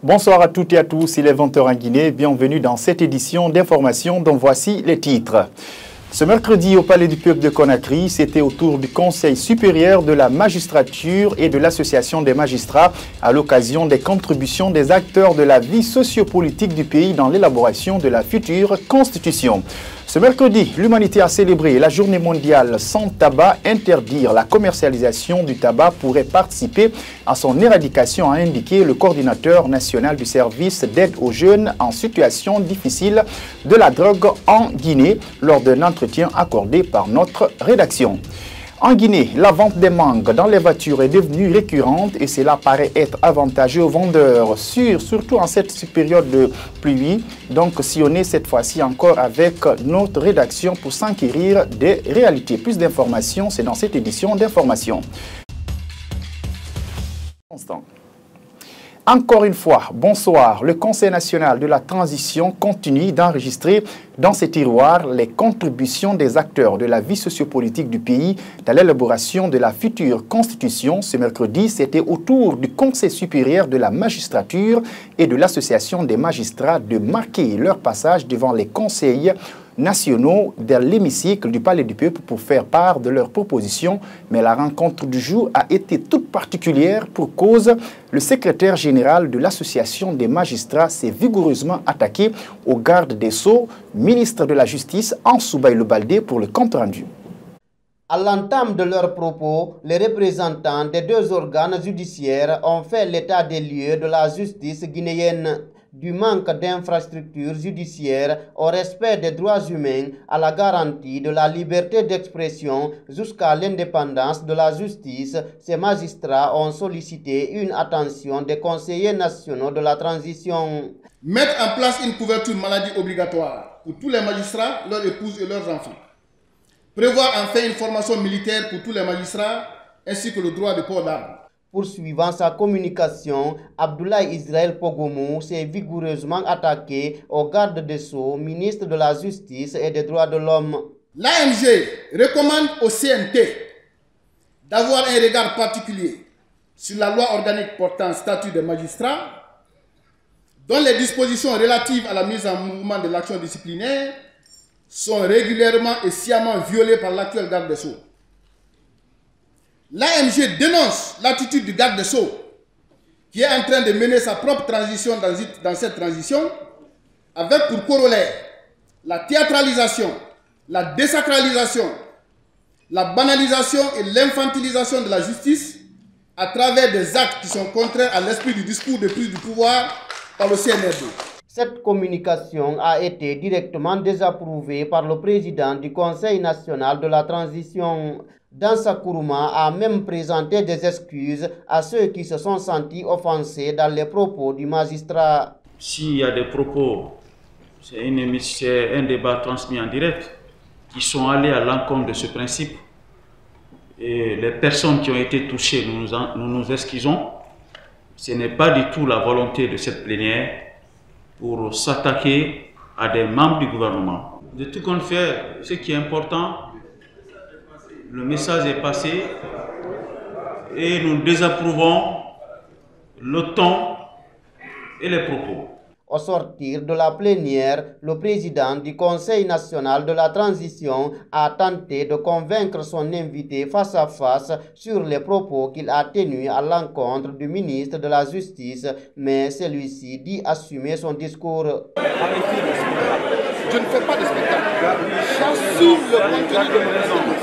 Bonsoir à toutes et à tous, il est 20h en Guinée. Bienvenue dans cette édition d'information dont voici les titres. Ce mercredi au Palais du Peuple de Conakry, c'était au tour du Conseil supérieur de la magistrature et de l'Association des magistrats à l'occasion des contributions des acteurs de la vie sociopolitique du pays dans l'élaboration de la future Constitution. Ce mercredi, l'humanité a célébré la journée mondiale sans tabac. Interdire la commercialisation du tabac pourrait participer à son éradication, a indiqué le coordinateur national du service d'aide aux jeunes en situation difficile de la drogue en Guinée lors d'un entretien accordé par notre rédaction. En Guinée, la vente des mangues dans les voitures est devenue récurrente et cela paraît être avantageux aux vendeurs, surtout en cette période de pluie. Donc, sillonnez cette fois-ci encore avec notre rédaction pour s'enquérir des réalités. Plus d'informations, c'est dans cette édition d'information. Encore une fois, bonsoir. Le Conseil national de la transition continue d'enregistrer dans ses tiroirs les contributions des acteurs de la vie sociopolitique du pays dans l'élaboration de la future Constitution. Ce mercredi, c'était au tour du Conseil supérieur de la magistrature et de l'Association des magistrats de marquer leur passage devant les conseils nationaux dans l'hémicycle du Palais du Peuple pour faire part de leurs propositions. Mais la rencontre du jour a été toute particulière pour cause. Le secrétaire général de l'Association des magistrats s'est vigoureusement attaqué au garde des Sceaux, ministre de la Justice, Ansou Baïlo Baldé, pour le compte-rendu. À l'entame de leurs propos, les représentants des deux organes judiciaires ont fait l'état des lieux de la justice guinéenne. Du manque d'infrastructures judiciaires au respect des droits humains à la garantie de la liberté d'expression jusqu'à l'indépendance de la justice, ces magistrats ont sollicité une attention des conseillers nationaux de la transition. Mettre en place une couverture maladie obligatoire pour tous les magistrats, leurs épouses et leurs enfants. Prévoir enfin une formation militaire pour tous les magistrats ainsi que le droit de port d'armes. Poursuivant sa communication, Abdoulaye Israël Pogomou s'est vigoureusement attaqué au garde des Sceaux, ministre de la Justice et des Droits de l'Homme. L'AMG recommande au CNT d'avoir un regard particulier sur la loi organique portant statut des magistrats, dont les dispositions relatives à la mise en mouvement de l'action disciplinaire sont régulièrement et sciemment violées par l'actuel garde des Sceaux. L'AMG dénonce l'attitude du garde des Sceaux qui est en train de mener sa propre transition dans cette transition avec pour corollaire la théâtralisation, la désacralisation, la banalisation et l'infantilisation de la justice à travers des actes qui sont contraires à l'esprit du discours de prise du pouvoir par le CNRD. Cette communication a été directement désapprouvée par le président du Conseil national de la transition. Dansa Kourouma a même présenté des excuses à ceux qui se sont sentis offensés dans les propos du magistrat. S'il y a des propos, c'est un débat transmis en direct, qui sont allés à l'encontre de ce principe, et les personnes qui ont été touchées, nous nous excusons. Ce n'est pas du tout la volonté de cette plénière pour s'attaquer à des membres du gouvernement. De tout compte fait, ce qui est important, le message est passé et nous désapprouvons le ton et les propos. Au sortir de la plénière, le président du Conseil national de la transition a tenté de convaincre son invité face à face sur les propos qu'il a tenus à l'encontre du ministre de la Justice, mais celui-ci dit assumer son discours. Je ne fais pas de spectacle. J'assume le contenu de mon message.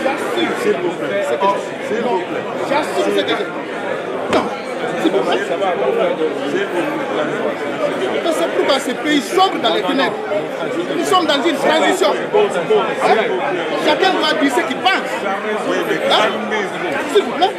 J'assume. S'il vous plaît. J'assume ce que j'ai. C'est pourquoi ce pays sombre dans les ténèbres. Nous sommes dans une transition. Chacun doit dire ce qu'il pense. S'il vous plaît.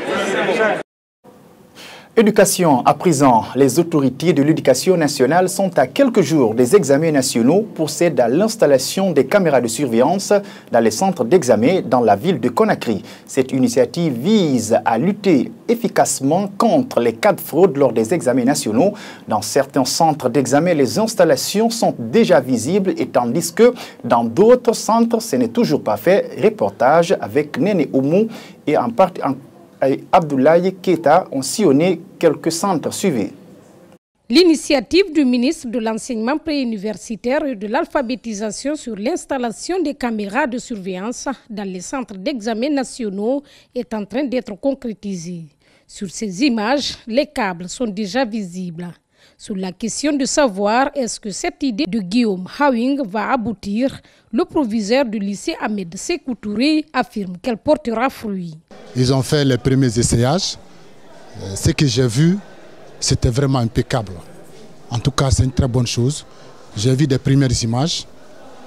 Éducation à présent, les autorités de l'éducation nationale sont à quelques jours des examens nationaux, procèdent à l'installation des caméras de surveillance dans les centres d'examen dans la ville de Conakry. Cette initiative vise à lutter efficacement contre les cas de fraude lors des examens nationaux. Dans certains centres d'examen, les installations sont déjà visibles et tandis que dans d'autres centres, ce n'est toujours pas fait. Reportage avec Néné Oumou et en et Abdoulaye Keita ont sillonné quelques centres suivis. L'initiative du ministre de l'Enseignement préuniversitaire et de l'alphabétisation sur l'installation des caméras de surveillance dans les centres d'examen nationaux est en train d'être concrétisée. Sur ces images, les câbles sont déjà visibles. Sur la question de savoir est-ce que cette idée de Guillaume Hawing va aboutir, le proviseur du lycée Ahmed Sékou Touré affirme qu'elle portera fruit. Ils ont fait les premiers essayages. Ce que j'ai vu, c'était vraiment impeccable. En tout cas, c'est une très bonne chose. J'ai vu des premières images.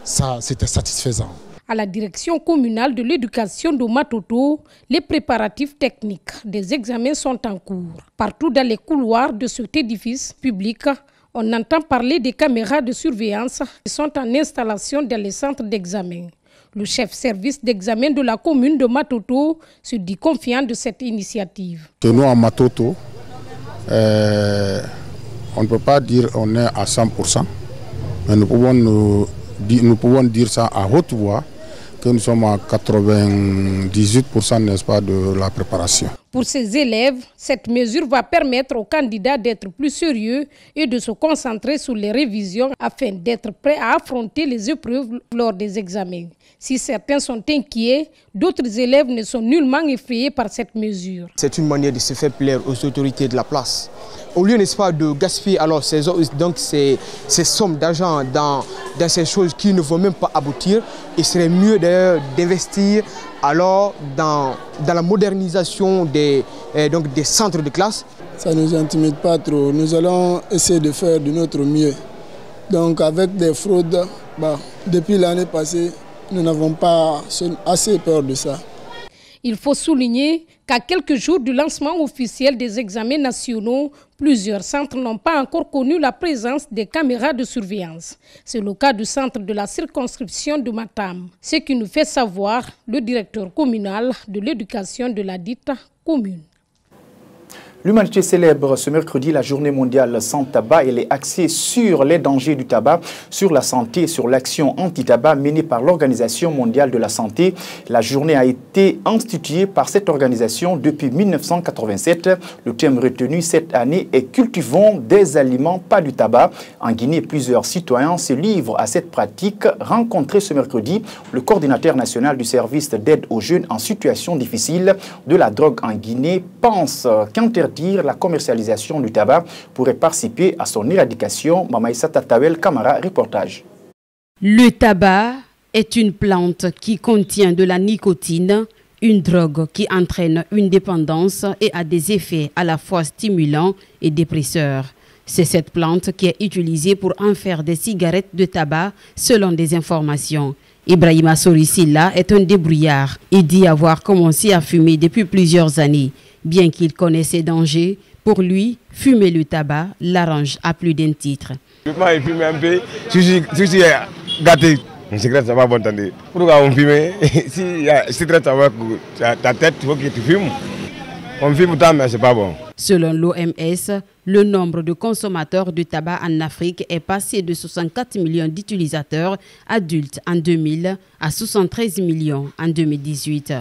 Ça, c'était satisfaisant. À la direction communale de l'éducation de Matoto, les préparatifs techniques des examens sont en cours. Partout dans les couloirs de cet édifice public, on entend parler des caméras de surveillance qui sont en installation dans les centres d'examen. Le chef service d'examen de la commune de Matoto se dit confiant de cette initiative. Nous, à Matoto, on ne peut pas dire qu'on est à 100%, mais nous pouvons dire ça à haute voix, que nous sommes à 98%, n'est-ce pas, de la préparation. Pour ces élèves, cette mesure va permettre aux candidats d'être plus sérieux et de se concentrer sur les révisions afin d'être prêts à affronter les épreuves lors des examens. Si certains sont inquiets, d'autres élèves ne sont nullement effrayés par cette mesure. C'est une manière de se faire plaire aux autorités de la place. Au lieu, n'est-ce pas, de gaspiller alors ces sommes d'argent dans ces choses qui ne vont même pas aboutir, il serait mieux d'investir alors dans la modernisation des centres de classe. Ça ne nous intimide pas trop. Nous allons essayer de faire de notre mieux. Donc avec des fraudes, depuis l'année passée, nous n'avons pas assez peur de ça. Il faut souligner qu'à quelques jours du lancement officiel des examens nationaux, plusieurs centres n'ont pas encore connu la présence des caméras de surveillance. C'est le cas du centre de la circonscription de Matam, ce qui nous fait savoir le directeur communal de l'éducation de la dite commune. L'humanité célèbre ce mercredi la journée mondiale sans tabac. Elle est axée sur les dangers du tabac, sur la santé et sur l'action anti-tabac menée par l'Organisation mondiale de la santé. La journée a été instituée par cette organisation depuis 1987. Le thème retenu cette année est « Cultivons des aliments, pas du tabac ». En Guinée, plusieurs citoyens se livrent à cette pratique. Rencontré ce mercredi, le coordinateur national du service d'aide aux jeunes en situation difficile de la drogue en Guinée pense qu'interdire la commercialisation du tabac pourrait participer à son éradication. Mamaïssa Tatawel Kamara, reportage. Le tabac est une plante qui contient de la nicotine, une drogue qui entraîne une dépendance et a des effets à la fois stimulants et dépresseurs. C'est cette plante qui est utilisée pour en faire des cigarettes de tabac selon des informations. Ibrahima Sorissilla est un débrouillard. Il dit avoir commencé à fumer depuis plusieurs années. Bien qu'il connaisse ses dangers, pour lui, fumer le tabac l'arrange à plus d'un titre. Je fume un peu, je suis gâté. Une cigarette, ça va bon entendre. Pourquoi on fume? Si la cigarette, ça va ta tête, il faut que tu fumes. On fume tant, mais ce n'est pas bon. Selon l'OMS, le nombre de consommateurs de tabac en Afrique est passé de 64 millions d'utilisateurs adultes en 2000 à 73 millions en 2018.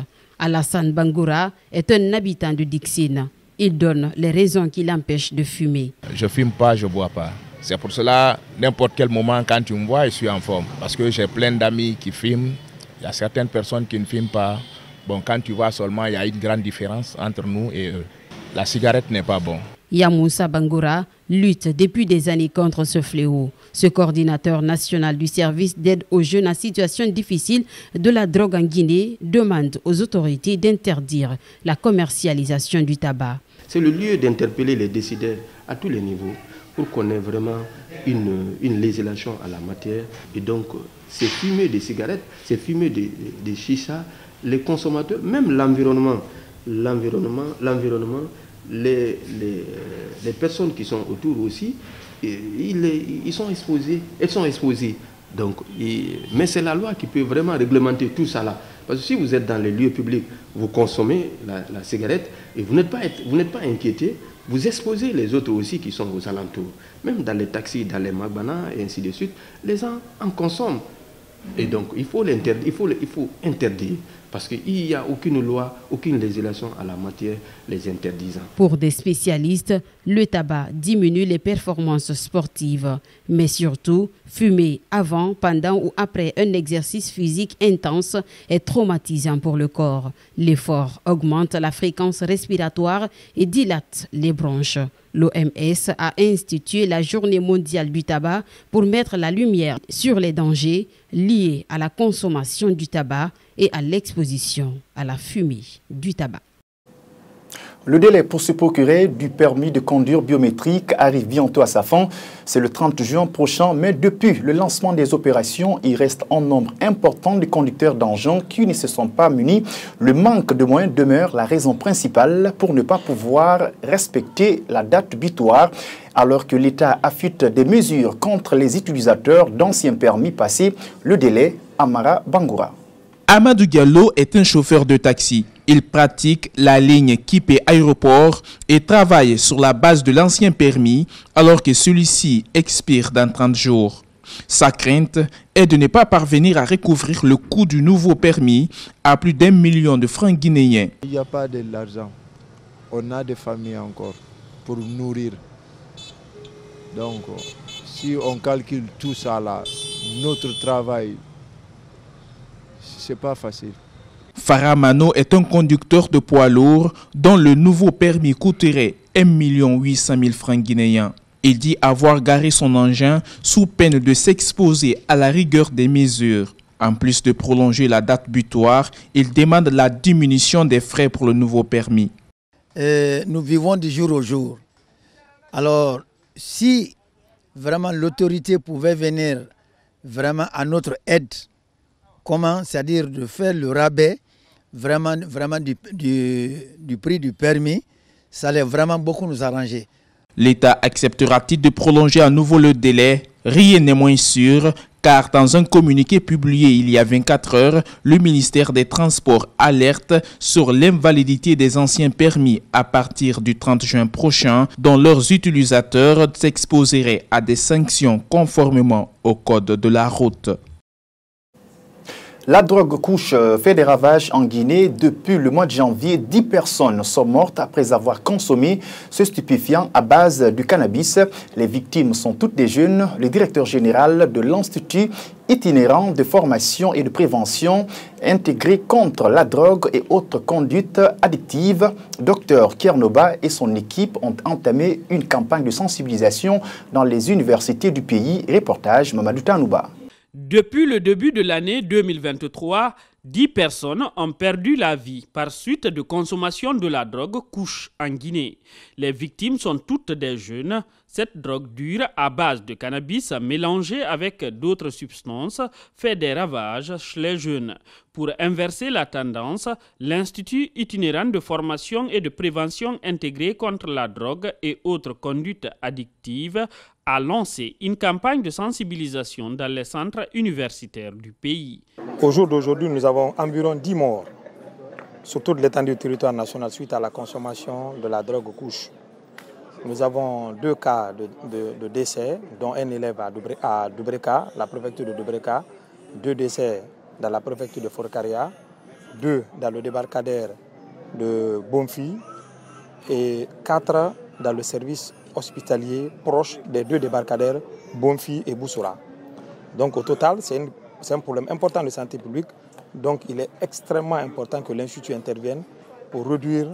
Alassane Bangoura est un habitant de Dixine. Il donne les raisons qui l'empêchent de fumer. Je ne fume pas, je ne bois pas. C'est pour cela, n'importe quel moment, quand tu me vois, je suis en forme. Parce que j'ai plein d'amis qui fument. Il y a certaines personnes qui ne fument pas. Bon, quand tu vois seulement, il y a une grande différence entre nous et eux. La cigarette n'est pas bon. Yamoussa Bangoura lutte depuis des années contre ce fléau. Ce coordinateur national du service d'aide aux jeunes en situation difficile de la drogue en Guinée demande aux autorités d'interdire la commercialisation du tabac. C'est le lieu d'interpeller les décideurs à tous les niveaux pour qu'on ait vraiment une législation à la matière. Et donc, ces fumées de cigarettes, ces fumées de chicha, les consommateurs, même l'environnement, les personnes qui sont autour aussi, ils sont exposés, elles sont exposées. Donc, mais c'est la loi qui peut vraiment réglementer tout ça là. Parce que si vous êtes dans les lieux publics, vous consommez la cigarette et vous n'êtes pas inquiété, vous exposez les autres aussi qui sont aux alentours. Même dans les taxis, dans les magbana et ainsi de suite, les gens en consomment. Et donc, il faut interdire Parce qu'il n'y a aucune loi, aucune législation à la matière les interdisant. Pour des spécialistes, le tabac diminue les performances sportives, mais surtout, fumer avant, pendant ou après un exercice physique intense est traumatisant pour le corps. L'effort augmente la fréquence respiratoire et dilate les bronches. L'OMS a institué la Journée mondiale du tabac pour mettre la lumière sur les dangers liés à la consommation du tabac et à l'exposition à la fumée du tabac. Le délai pour se procurer du permis de conduire biométrique arrive bientôt à sa fin. C'est le 30 juin prochain, mais depuis le lancement des opérations, il reste un nombre important de conducteurs d'engins qui ne se sont pas munis. Le manque de moyens demeure la raison principale pour ne pas pouvoir respecter la date butoir, alors que l'État affûte des mesures contre les utilisateurs d'anciens permis passés. Le délai, Amara Bangoura. Amadou Diallo est un chauffeur de taxi. Il pratique la ligne Kipé-Aéroport et travaille sur la base de l'ancien permis alors que celui-ci expire dans 30 jours. Sa crainte est de ne pas parvenir à recouvrir le coût du nouveau permis à plus d'1 million de francs guinéens. Il n'y a pas de l'argent. On a des familles encore pour nourrir. Donc, si on calcule tout ça là, notre travail, c'est pas facile. Farah Mano est un conducteur de poids lourd dont le nouveau permis coûterait 1 800 000 francs guinéens. Il dit avoir garé son engin sous peine de s'exposer à la rigueur des mesures. En plus de prolonger la date butoir, il demande la diminution des frais pour le nouveau permis. Nous vivons du jour au jour. Alors, si vraiment l'autorité pouvait venir vraiment à notre aide, comment, c'est-à-dire de faire le rabais vraiment du prix du permis, ça allait vraiment beaucoup nous arranger. L'État acceptera-t-il de prolonger à nouveau le délai? Rien n'est moins sûr, car dans un communiqué publié il y a 24 heures, le ministère des Transports alerte sur l'invalidité des anciens permis à partir du 30 juin prochain, dont leurs utilisateurs s'exposeraient à des sanctions conformément au code de la route. La drogue couche fait des ravages en Guinée. Depuis le mois de janvier, 10 personnes sont mortes après avoir consommé ce stupéfiant à base du cannabis. Les victimes sont toutes des jeunes. Le directeur général de l'Institut itinérant de formation et de prévention intégré contre la drogue et autres conduites addictives, Dr Kiernoba et son équipe ont entamé une campagne de sensibilisation dans les universités du pays. Reportage Mamadou Tanouba. Depuis le début de l'année 2023, 10 personnes ont perdu la vie par suite de consommation de la drogue couche en Guinée. Les victimes sont toutes des jeunes. Cette drogue dure à base de cannabis mélangée avec d'autres substances fait des ravages chez les jeunes. Pour inverser la tendance, l'Institut itinérant de formation et de prévention intégré contre la drogue et autres conduites addictives a lancé une campagne de sensibilisation dans les centres universitaires du pays. Au jour d'aujourd'hui, nous avons environ 10 morts sur toute l'étendue du territoire national suite à la consommation de la drogue couche. Nous avons 2 cas de décès, dont un élève à Dubreka, la préfecture de Dubreka, 2 décès dans la préfecture de Forcaria, 2 dans le débarcadère de Bonfi et 4 dans le service hospitalier proche des 2 débarcadères Bonfi et Boussoura. Donc au total, c'est un problème important de santé publique. Donc il est extrêmement important que l'Institut intervienne pour réduire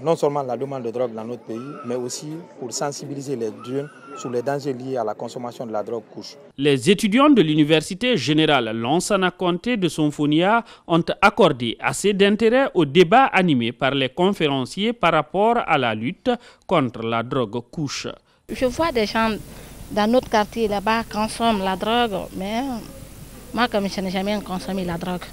non seulement la demande de drogue dans notre pays, mais aussi pour sensibiliser les jeunes sur les dangers liés à la consommation de la drogue couche. Les étudiants de l'Université générale Lansana Conté de Sonfonia ont accordé assez d'intérêt au débat animé par les conférenciers par rapport à la lutte contre la drogue couche. Je vois des gens dans notre quartier là-bas consomment la drogue, mais moi comme je n'ai jamais consommé la drogue,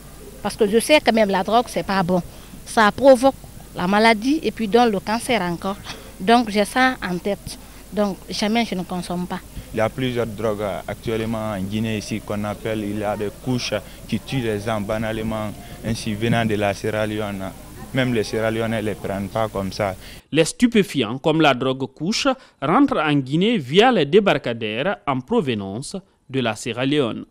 parce que je sais que même la drogue c'est pas bon. Ça provoque la maladie et puis donc le cancer encore. Donc j'ai ça en tête. Donc jamais je ne consomme pas. Il y a plusieurs drogues actuellement en Guinée ici qu'on appelle, il y a des couches qui tuent les gens banalement, ainsi venant de la Sierra Leone. Même les Sierra Leonais ne les prennent pas comme ça. Les stupéfiants comme la drogue couche rentrent en Guinée via les débarcadères en provenance de la Sierra Leone.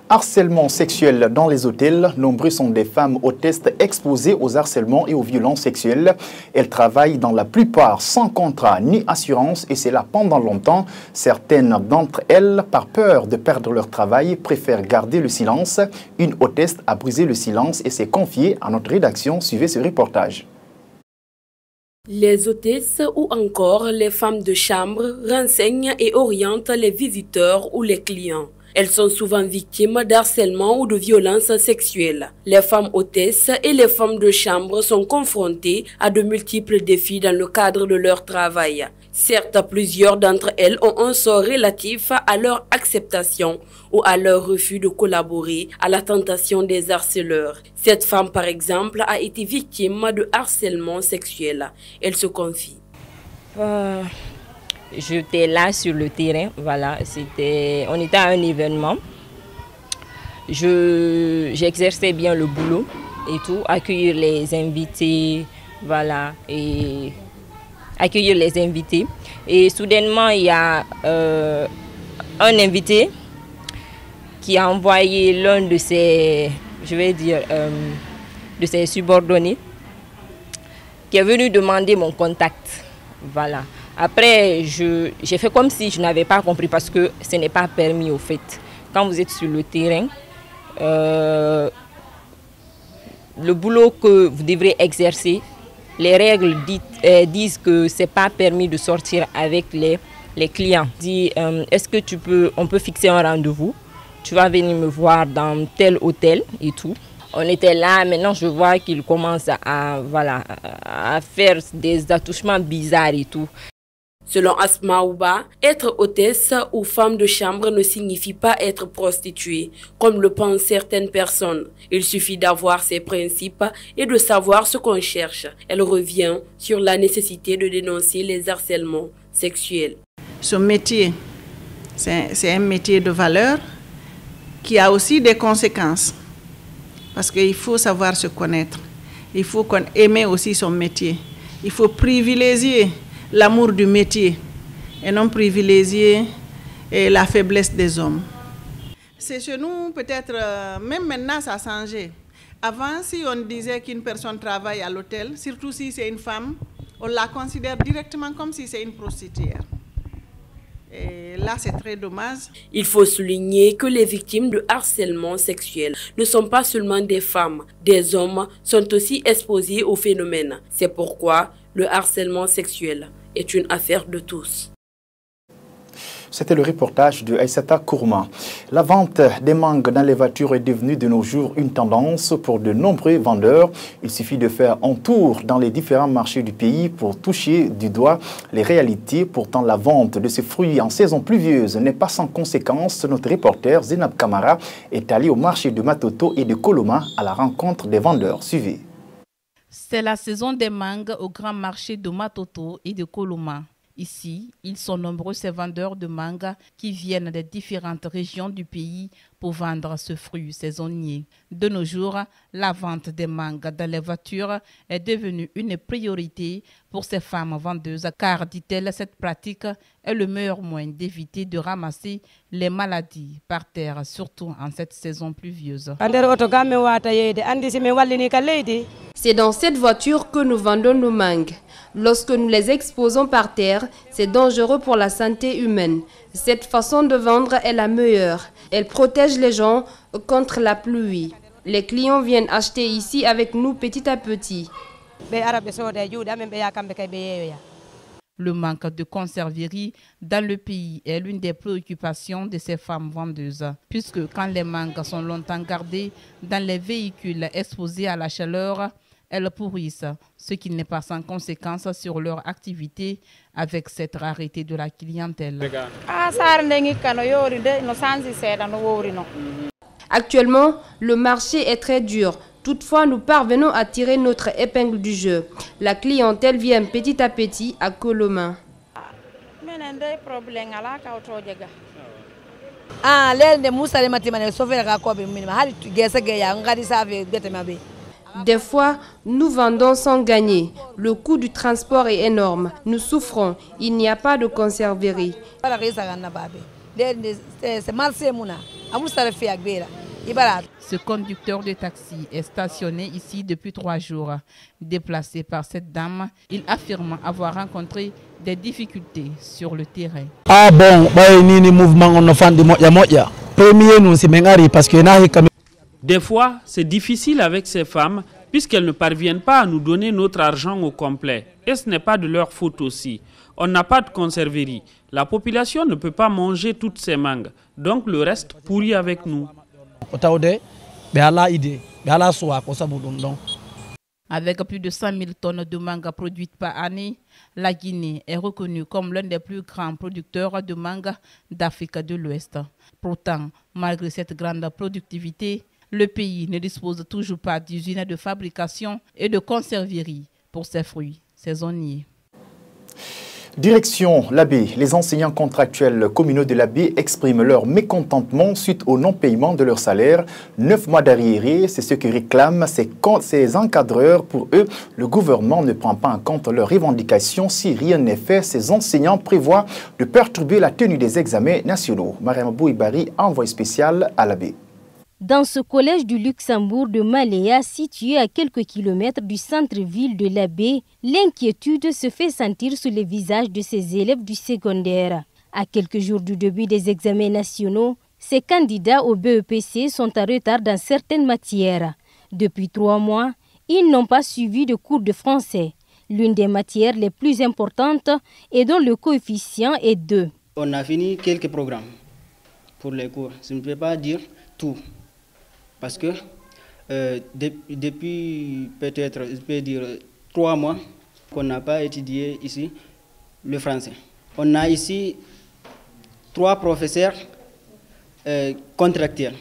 Harcèlement sexuel dans les hôtels. Nombreux sont des femmes hôtesses exposées aux harcèlements et aux violences sexuelles. Elles travaillent dans la plupart sans contrat ni assurance et c'est là pendant longtemps. Certaines d'entre elles, par peur de perdre leur travail, préfèrent garder le silence. Une hôtesse a brisé le silence et s'est confiée à notre rédaction. Suivez ce reportage. Les hôtesses ou encore les femmes de chambre renseignent et orientent les visiteurs ou les clients. Elles sont souvent victimes d'harcèlement ou de violences sexuelles. Les femmes hôtesses et les femmes de chambre sont confrontées à de multiples défis dans le cadre de leur travail. Certes, plusieurs d'entre elles ont un sort relatif à leur acceptation ou à leur refus de collaborer à la tentation des harceleurs. Cette femme, par exemple, a été victime de harcèlement sexuel. Elle se confie. J'étais là sur le terrain, voilà, on était à un événement. J'exerçais bien le boulot et tout, accueillir les invités, voilà, et accueillir les invités. Et soudainement, il y a un invité qui a envoyé l'un de ses, de ses subordonnés, qui est venu demander mon contact, voilà. Après, j'ai fait comme si je n'avais pas compris parce que ce n'est pas permis au fait. Quand vous êtes sur le terrain, le boulot que vous devrez exercer, les règles disent que ce n'est pas permis de sortir avec les clients. Dit, est-ce que on peut fixer un rendez-vous? Tu vas venir me voir dans tel hôtel et tout. On était là, maintenant je vois qu'il commence à faire des attouchements bizarres et tout. Selon Asma Ouba, être hôtesse ou femme de chambre ne signifie pas être prostituée, comme le pensent certaines personnes. Il suffit d'avoir ses principes et de savoir ce qu'on cherche. Elle revient sur la nécessité de dénoncer les harcèlements sexuels. Ce métier, c'est un métier de valeur qui a aussi des conséquences. Parce qu'il faut savoir se connaître. Il faut aimer aussi son métier. Il faut privilégier l'amour du métier et non privilégier la faiblesse des hommes. C'est chez nous, peut-être, même maintenant, ça a changé. Avant, si on disait qu'une personne travaille à l'hôtel, surtout si c'est une femme, on la considère directement comme si c'est une prostituée. Et là, c'est très dommage. Il faut souligner que les victimes de harcèlement sexuel ne sont pas seulement des femmes. Des hommes sont aussi exposés au phénomène. C'est pourquoi le harcèlement sexuel est une affaire de tous. C'était le reportage de Aïssata Kourma. La vente des mangues dans les voitures est devenue de nos jours une tendance pour de nombreux vendeurs. Il suffit de faire un tour dans les différents marchés du pays pour toucher du doigt les réalités. Pourtant, la vente de ces fruits en saison pluvieuse n'est pas sans conséquence. Notre reporter Zenab Kamara est allé au marché de Matoto et de Koloma à la rencontre des vendeurs. Suivez. C'est la saison des mangues au grand marché de Matoto et de Koloma. Ici, ils sont nombreux ces vendeurs de mangues qui viennent des différentes régions du pays pour vendre ce fruit saisonnier. De nos jours, la vente des mangues dans les voitures est devenue une priorité pour ces femmes vendeuses car, dit-elle, cette pratique est le meilleur moyen d'éviter de ramasser les maladies par terre, surtout en cette saison pluvieuse. C'est dans cette voiture que nous vendons nos mangues. Lorsque nous les exposons par terre, c'est dangereux pour la santé humaine. Cette façon de vendre est la meilleure. Elle protège les gens contre la pluie. Les clients viennent acheter ici avec nous petit à petit. Le manque de conserverie dans le pays est l'une des préoccupations de ces femmes vendeuses, puisque quand les mangues sont longtemps gardées dans les véhicules exposés à la chaleur, elles pourrissent, ce qui n'est pas sans conséquence sur leur activité avec cette rareté de la clientèle. Actuellement, le marché est très dur. Toutefois, nous parvenons à tirer notre épingle du jeu. La clientèle vient petit à petit à Koloma. Des fois, nous vendons sans gagner. Le coût du transport est énorme. Nous souffrons. Il n'y a pas de conserverie. Ce conducteur de taxi est stationné ici depuis 3 jours. Déplacé par cette dame, il affirme avoir rencontré des difficultés sur le terrain. Ah bon, mouvement on premier nous c'est mengari parce que des fois, c'est difficile avec ces femmes puisqu'elles ne parviennent pas à nous donner notre argent au complet. Et ce n'est pas de leur faute aussi. On n'a pas de conserverie. La population ne peut pas manger toutes ces mangues. Donc le reste pourrit avec nous. Avec plus de 100 000 tonnes de mangue produites par année, la Guinée est reconnue comme l'un des plus grands producteurs de mangue d'Afrique de l'Ouest. Pourtant, malgré cette grande productivité, le pays ne dispose toujours pas d'usines de fabrication et de conserverie pour ses fruits saisonniers. Direction l'Abbé. Les enseignants contractuels communaux de l'Abbé expriment leur mécontentement suite au non-paiement de leur salaire. 9 mois d'arriérés, c'est ce que réclament ces encadreurs. Pour eux, le gouvernement ne prend pas en compte leurs revendications. Si rien n'est fait, ces enseignants prévoient de perturber la tenue des examens nationaux. Mariam Bouibari, envoyé spécial à l'Abbé. Dans ce collège du Luxembourg de Maléa, situé à quelques kilomètres du centre-ville de l'Abbé, l'inquiétude se fait sentir sur les visages de ces élèves du secondaire. À quelques jours du début des examens nationaux, ces candidats au BEPC sont en retard dans certaines matières. Depuis 3 mois, ils n'ont pas suivi de cours de français, l'une des matières les plus importantes et dont le coefficient est 2. On a fini quelques programmes pour les cours. Je ne peux pas dire tout. Parce que depuis peut-être, je peux dire 3 mois qu'on n'a pas étudié ici le français. On a ici 3 professeurs contractuels,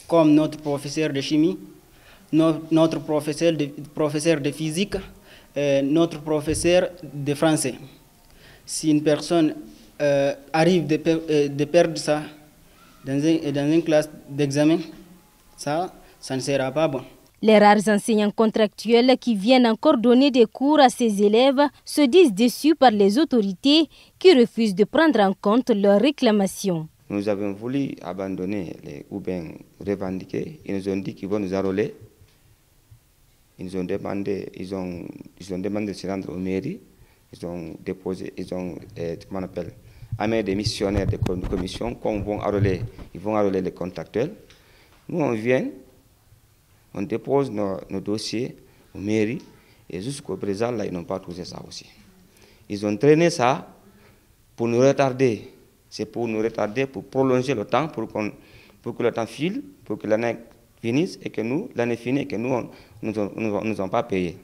comme notre professeur de chimie, notre professeur de physique, notre professeur de français. Si une personne arrive de perdre ça dans une classe d'examen, ça ne sera pas bon. Les rares enseignants contractuels qui viennent encore donner des cours à ces élèves se disent déçus par les autorités qui refusent de prendre en compte leurs réclamations. Nous avons voulu abandonner ou bien revendiquer. Ils nous ont dit qu'ils vont nous enrôler. Ils nous ont demandé, ils ont demandé de se rendre aux mairies. Ils ont déposé, comment on appelle, amené des missionnaires de commission qu'on vont enrôler. Ils vont enrôler les contractuels. Nous, on vient, on dépose nos dossiers aux mairies et jusqu'au présent, là, ils n'ont pas trouvé ça aussi. Ils ont traîné ça pour nous retarder. C'est pour nous retarder, pour prolonger le temps, pour que le temps file, pour que l'année finisse et que nous, l'année finisse et que nous nous ont pas payé.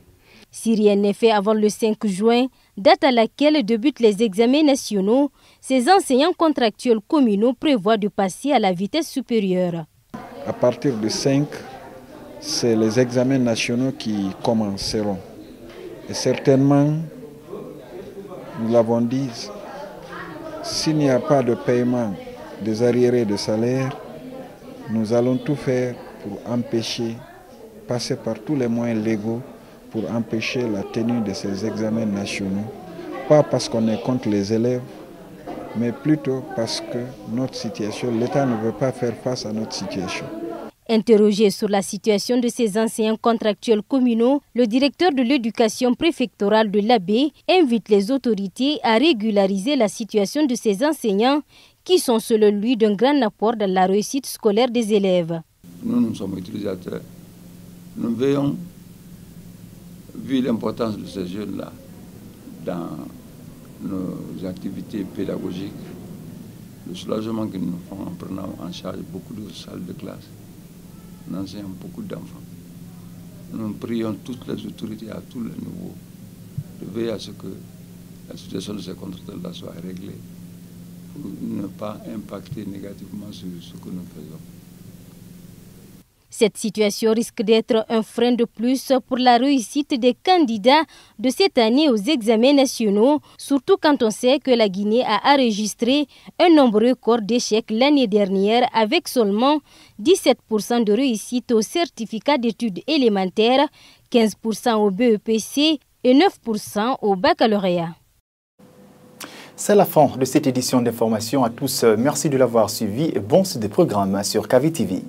Si rien n'est fait avant le 5 juin, date à laquelle débutent les examens nationaux, ces enseignants contractuels communaux prévoient de passer à la vitesse supérieure. À partir du 5, c'est les examens nationaux qui commenceront. Et certainement, nous l'avons dit, s'il n'y a pas de paiement des arriérés de salaire, nous allons tout faire pour empêcher, passer par tous les moyens légaux pour empêcher la tenue de ces examens nationaux. Pas parce qu'on est contre les élèves, mais plutôt parce que notre situation, l'État ne veut pas faire face à notre situation. Interrogé sur la situation de ces enseignants contractuels communaux, le directeur de l'éducation préfectorale de l'Abbé invite les autorités à régulariser la situation de ces enseignants qui sont selon lui d'un grand apport dans la réussite scolaire des élèves. Nous sommes utilisateurs. Nous veillons, vu l'importance de ces jeunes-là dans nos activités pédagogiques, le soulagement que nous font en prenant en charge beaucoup de salles de classe, nous enseignons beaucoup d'enfants. Nous prions toutes les autorités à tous les niveaux de veiller à ce que la situation de ces contracteurs-là soit réglée pour ne pas impacter négativement sur ce que nous faisons. Cette situation risque d'être un frein de plus pour la réussite des candidats de cette année aux examens nationaux, surtout quand on sait que la Guinée a enregistré un nombre record d'échecs l'année dernière avec seulement 17% de réussite au certificat d'études élémentaires, 15% au BEPC et 9% au baccalauréat. C'est la fin de cette édition d'information. À tous, merci de l'avoir suivi et bon suite des programmes sur KVTV.